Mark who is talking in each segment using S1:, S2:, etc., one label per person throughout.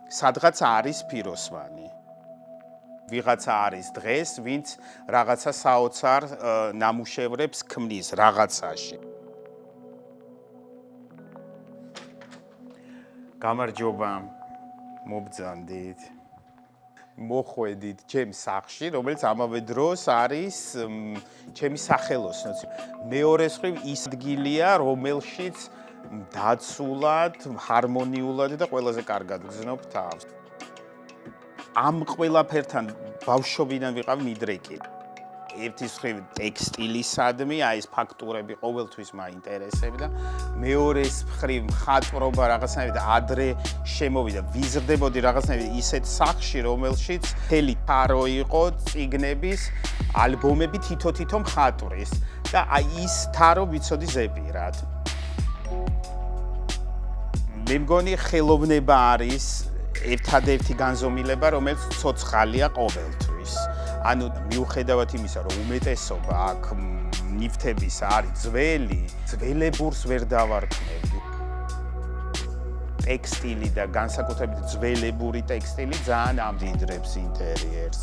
S1: სადღაც არის ფიროსმანი. ვიღაცა არის დღეს, ვინც რაღაცა საოცარ ნამუშევრებს ქმნის რაღაცაში. გამარჯობა, მობრძანდით. მოხვედით ჩემს სახლში, რომელიც ამავე დროს არის ჩემი სახელოსნოც. მეორე მხრივ ის ადგილია, რომელშიც დაცულად, ჰარმონიულად და ყველაზე კარგად გრძნობ თავს. ამ ყველაფერთან ბავშვობიდან ვიყავ მიდრეკილი. ერთის მხრივ ტექსტილისადმი, ეს ფაქტურები ყოველთვის მაინტერესებდა. მეორეს მხრივ მხატვრობა რაღაცნაირად ადრე შემოვიდა. ვიზრდებოდი რაღაცნაირად ისეთ სახლში, რომელშიც მთელი თარო იყო წიგნების, ალბომები თითო მხატვრის და ის თარო ვიცოდი ზეპირად. მე მგონი ხელოვნება არის ერთადერთი განზომილება, რომელიც ცოცხალია ყოველთვის. ანუ მიუხედავად იმისა, რომ უმეტესობა აქ ნივთების არის ძველი, ძველებურს ვერ დავარქმევი. ტექსტილი და განსაკუთრებით ძველებური ტექსტილი ძალიან ამდიდრებს ინტერიერს.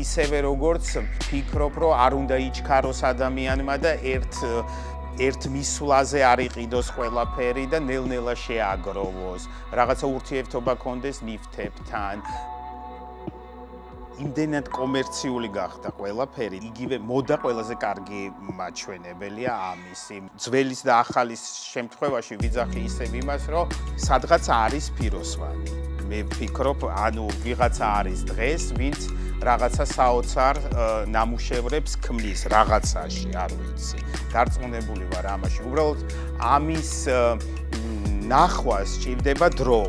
S1: ისევე როგორც ფიქრობ, რომ არ უნდა იჩქაროს ადამიანმა და ერთ მისვლაზე არ იყიდოს ყველაფერი და ნელ-ნელა შეაგროვოს. რაღაცა ურთიერთობა კონდეს ნივთებთან. იმდენად კომერციული გახდა ყველაფერი, იგივე მოდა ყველაზე კარგი მაჩვენებელია ამის. ძველის და ახალის შემთხვევაში ვიძახი ისევ იმას, რომ სადღაც არის ფიროსმანი. მე ვფიქრობ, ანუ ვიღაცა არის დღეს, ვინც რაღაცა საოცარ ნამუშევრებს ქმნის რაღაცაში, არ ვიცი. დარწმუნებული ვარ ამაში. უბრალოდ ამის ნახვა სჭირდება დრო.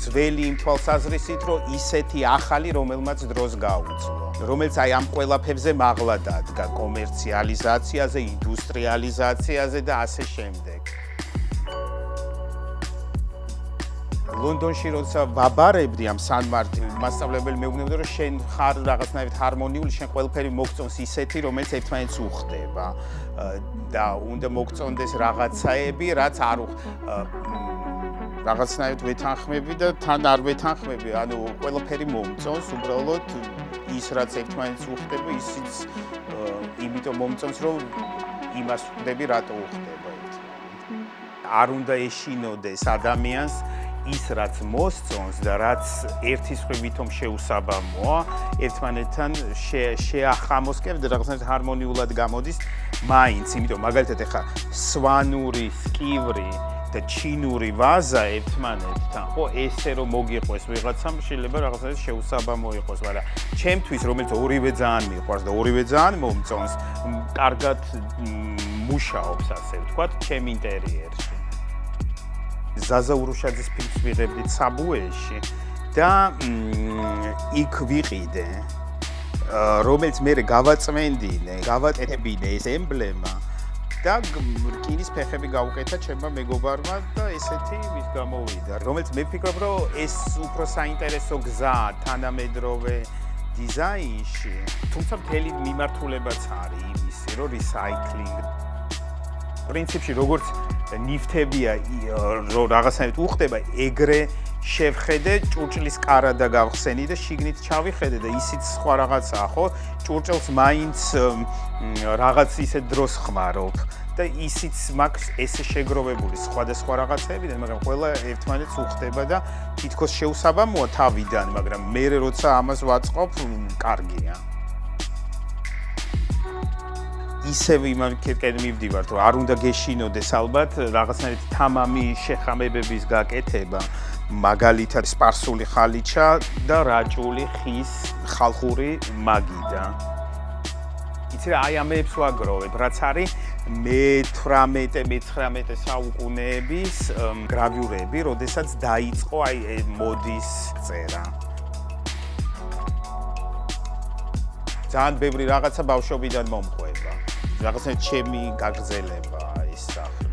S1: ძველი იმ თვალსაზრისით, რომ ისეთი ახალი, რომელმაც დროს გაუძლო, რომელიც ამ ყველაფერზე მაღლა დადგა კომერციალიზაციაზე, ინდუსტრიალიზაციაზე და ასე შემდეგ. ლონდონში როცა ვაბარებდი ამ სან-მარტინ, მასწავლებელი მეუბნებოდა, რომ შენ ხარ რაღაცნაირად ჰარმონიული, შენ ყველაფერი მოგწონს ისეთი, რომელიც ერთმანეთს უხდება და უნდა მოგწონდეს რაღაცაები, რაც არ რაღაცნაირად ვეთანხმები და თან არ ვეთანხმები, ანუ ყველაფერი მომწონს, უბრალოდ ის რაც ერთმანეთს უხდება, ისიც იმიტომ მომწონს, რომ იმას ვხდები, რატო უხდება ერთმანეთს. არ უნდა ეშინოდეს ადამიანს ის რაც მოსწონს და რაც ერთის მხრივ ვითომ შეუსაბამოა, ერთმანეთთან შეახამოს კი რაღაცნაირად ჰარმონიულად გამოდის მაინც, იმიტომ მაგალითად ეხა სვანური სკივრი და ჩინური ვაზა ერთმანეთთან, ხო, ესე რომ მოგიყვეს ვიღაცამ, შეიძლება რაღაცნაირად შეუსაბამო იყოს, მაგრამ ჩემთვის, რომელიც ორივე ძალიან მიყვარს და ორივე ძალიან მომწონს, კარგად მუშაობს, ასე ვთქვათ, ჩემ ინტერიერში. ზაზა ურუშაძის ფილმს ვიღებდით საბუეში და იქ ვიყიდე, რომელიც მე გავაწმენდინე, გავაკეთებინე ეს ემბლემა და რკინის ფეხები გავუკეთა ჩემმა მეგობარმა და ესეთი ვის გამოვიდა, რომელიც მე ვფიქრობ, რომ ეს უფრო საინტერესო გზაა თანამედროვე დიზაინში, თუმცა მთელი მიმართულებაც არის იმისი, რომ recycling პრინციპში როგორც ნივთებია რომ რაღაცნაირად უხდება, ეგრე შევხედე ჭურჭლის კარადა გავხსენი და შიგნით ჩავიხედე და ისიც სხვა რაღაცაა, ხო? ჭურჭელს მაინც რაღაც ისეთ დროს ხმარობ და ისიც მაქვს ესე შეგროვებული სხვადასხვა რაღაცებიდან, მაგრამ ყველა ერთმანეთს უხდება და თითქოს შეუსაბამოა თავიდან, მაგრამ მე როცა ამას ვაწყობ, კარგია. ისევ იმაკეთკენ მივდივართ, რომ არ უნდა გეშინოდეს ალბათ რაღაცნაირად თამამი შეხამებების გაკეთება, მაგალითად სპარსული ხალიჩა და რაჭული ხის ხალხური მაგიდა. იცი რა, აი ამებს ვაგროვებ, რაც არის მე-18-19 საუკუნეების გრავიურები, როდესაც დაიწყო აი მოდის წერა. ძალიან ბევრი რაღაცა ბავშვობიდან მომყვება. რაღაცა ჩემი გაგრძელება ის სახე.